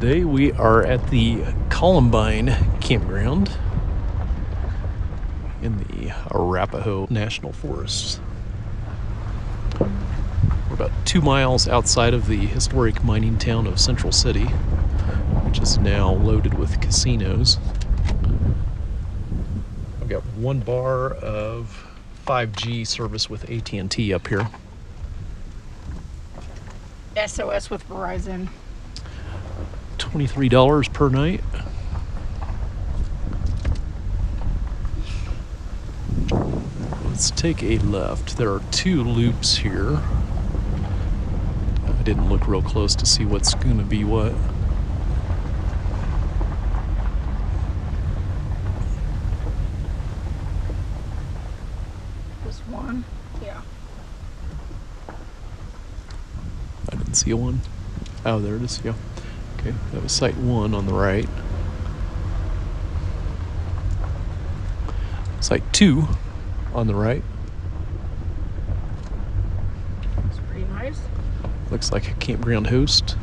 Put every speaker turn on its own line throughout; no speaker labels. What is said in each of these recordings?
Today we are at the Columbine Campground in the Arapahoe National Forest. We're about 2 miles outside of the historic mining town of Central City, which is now loaded with casinos. I've got one bar of 5G service with AT&T up here.
SOS with Verizon.
$23 per night. Let's take a left. There are 2 loops here. I didn't look real close to see what's going to be what.
This one? Yeah.
I didn't see one. Oh, there it is. Yeah. Okay, that was site 1 on the right. Site 2 on the right.
It's pretty nice.
Looks like a campground host.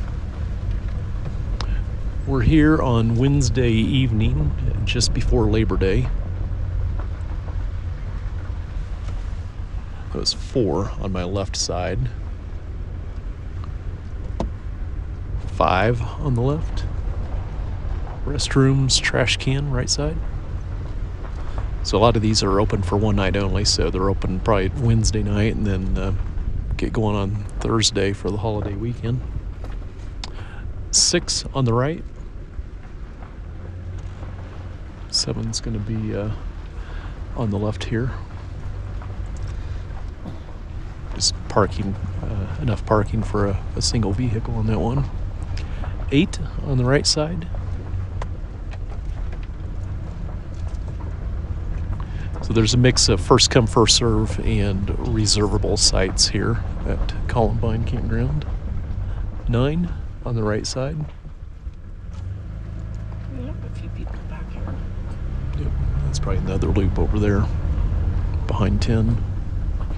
We're here on Wednesday evening, just before Labor Day. That was 4 on my left side. 5 on the left. Restrooms, trash can, right side. So a lot of these are open for one night only, so they're open probably Wednesday night and then get going on Thursday for the holiday weekend. 6 on the right. 7's going to be on the left here. Just parking, enough parking for a single vehicle on that one. 8 on the right side. So there's a mix of first come, first serve and reservable sites here at Columbine Campground. 9 on the right side.
We have a few people back here.
Yep, that's probably another loop over there behind 10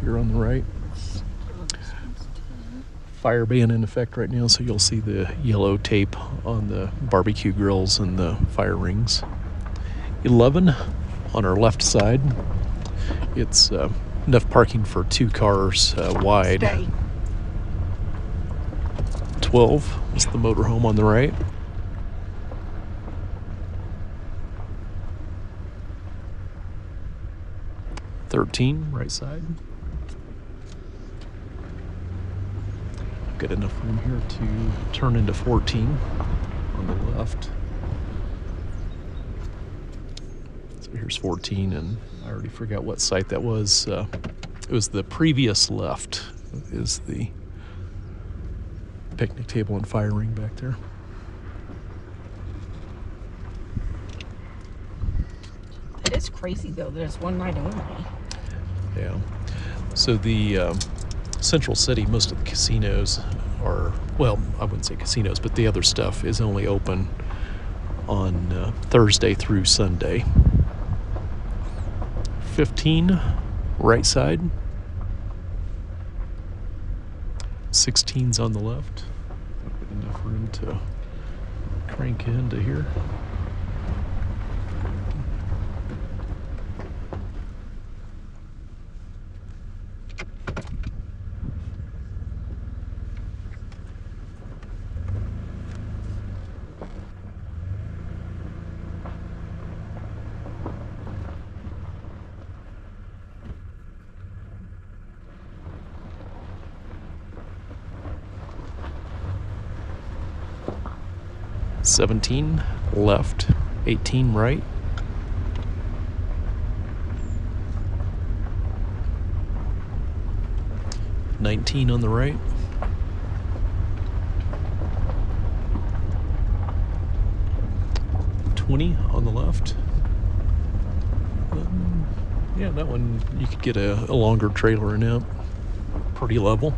here on the right. Fire ban in effect right now, so you'll see the yellow tape on the barbecue grills and the fire rings. 11 on our left side. It's enough parking for 2 cars wide.
Stay.
12 is the motorhome on the right. 13 right side. Got enough room here to turn into 14 on the left. So here's 14, and I already forgot what site that was. It was the previous left is the picnic table and fire ring back there.
It is crazy though, there's one night only.
Yeah. So the Central City, most of the casinos are, well, I wouldn't say casinos, but the other stuff is only open on Thursday through Sunday. 15 right side. 16's on the left. I've got enough room to crank into here. $17 left, 18 right. $19 on the right. $20 on the left. Yeah, that one you could get a longer trailer in it. Pretty level.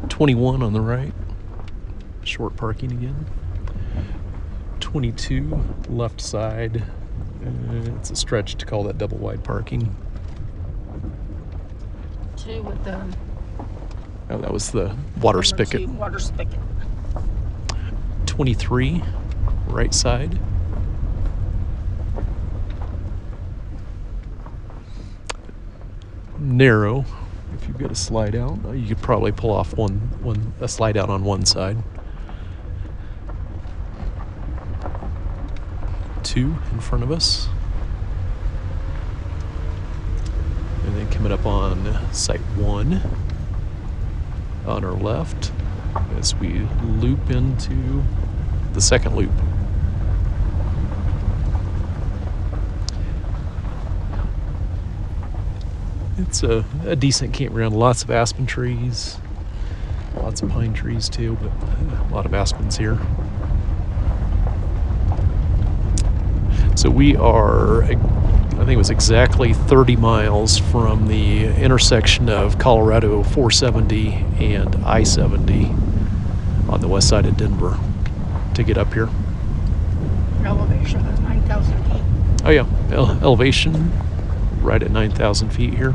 21 on the right. Short parking again. 22 left side. It's a stretch to call that double wide parking.
2 with the
Oh, that was the water spigot.
Water spigot.
23 right side. Narrow. If you've got a slide out, you could probably pull off a slide out on one side. 2 in front of us. And then coming up on site 1 on our left as we loop into the second loop. It's a decent campground. Lots of aspen trees, lots of pine trees too, but a lot of aspens here. So we are, I think it was exactly 30 miles from the intersection of Colorado 470 and I-70 on the west side of Denver to get up here.
Elevation is 9,000 feet.
Oh yeah, elevation right at 9,000 feet here.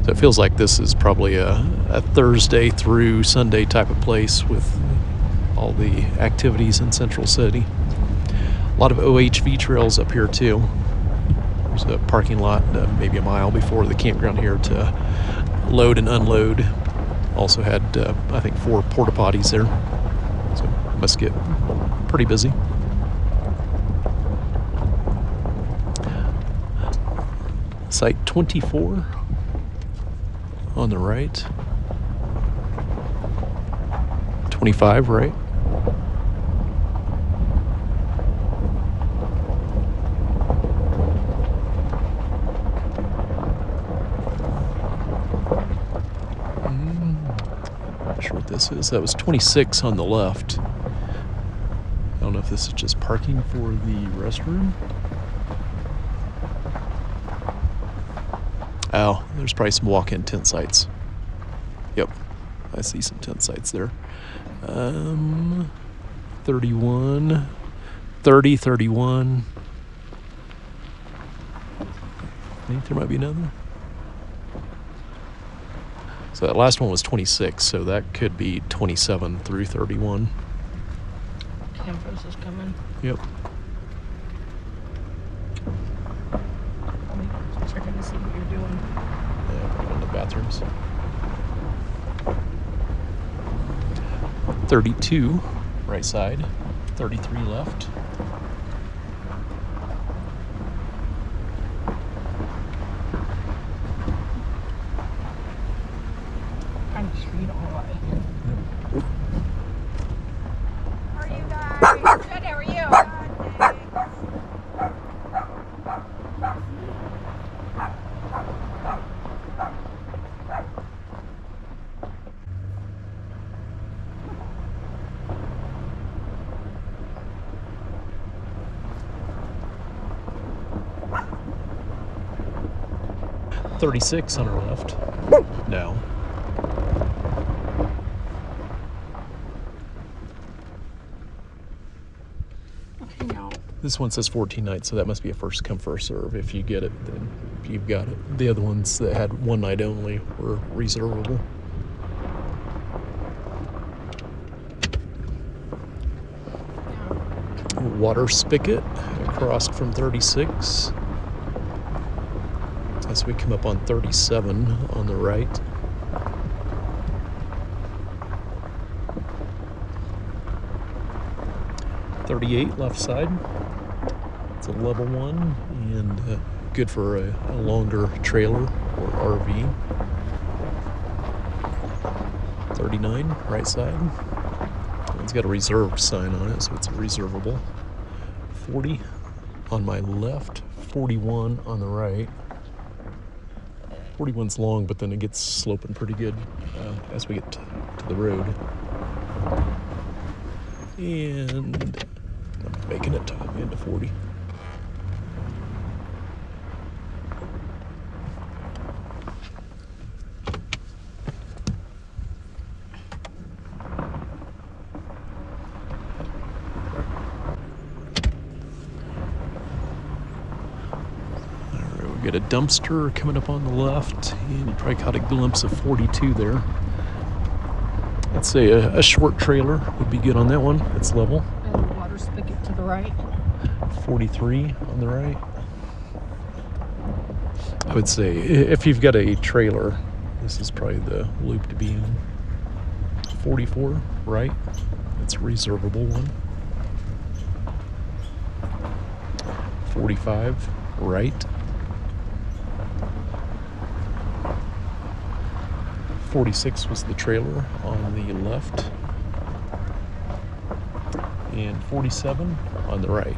So it feels like this is probably a Thursday through Sunday type of place with all the activities in Central City. A lot of OHV trails up here too. There's a parking lot maybe a mile before the campground here to load and unload. Also had, I think, 4 porta potties there. So must get pretty busy. Site 24 on the right. 25, right? Not sure what this is. That was 26 on the left. I don't know if this is just parking for the restroom. Oh, there's probably some walk-in tent sites. Yep, I see some tent sites there. 31, 30, 31. I think there might be another. So that last one was 26, so that could be 27 through 31.
Campus is coming.
Yep.
Checking to see what you're doing.
Yeah, probably in the bathrooms. 32, right side. 33 left.
Kind of street all right.
How are you guys? Good, how are you?
Thanks. 36 on our left. Now.
Okay, now.
This one says 14 nights, so that must be a first come, first serve. If you get it, then you've got it. The other ones that had 1 night only were reservable. Water spigot across from 36. As we come up on 37 on the right. .38 left side. It's a level 1 and good for a longer trailer or RV. 39 right side. It's got a reserved sign on it, so it's reservable. 40 on my left, 41 on the right. 41's long, but then it gets sloping pretty good as we get to the road. And I'm making it into 40. We got a dumpster coming up on the left, and you probably caught a glimpse of 42 there. I'd say a short trailer would be good on that one. It's level.
And the water spigot to the right.
43 on the right. I would say if you've got a trailer, this is probably the loop to be in. 44 right. It's a reservable one. 45 right. 46 was the trailer on the left. And 47 on the right.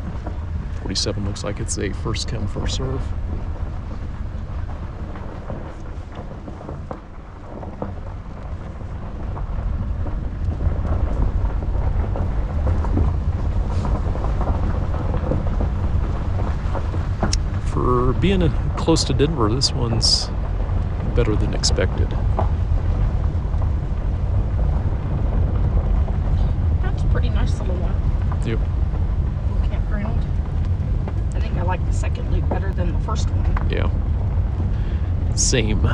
47 looks like it's a first come, first serve. For being close to Denver, this one's better than expected.
That's a pretty nice little one.
Yep.
Little campground. I think I like the second loop better than the first one.
Yeah. Same.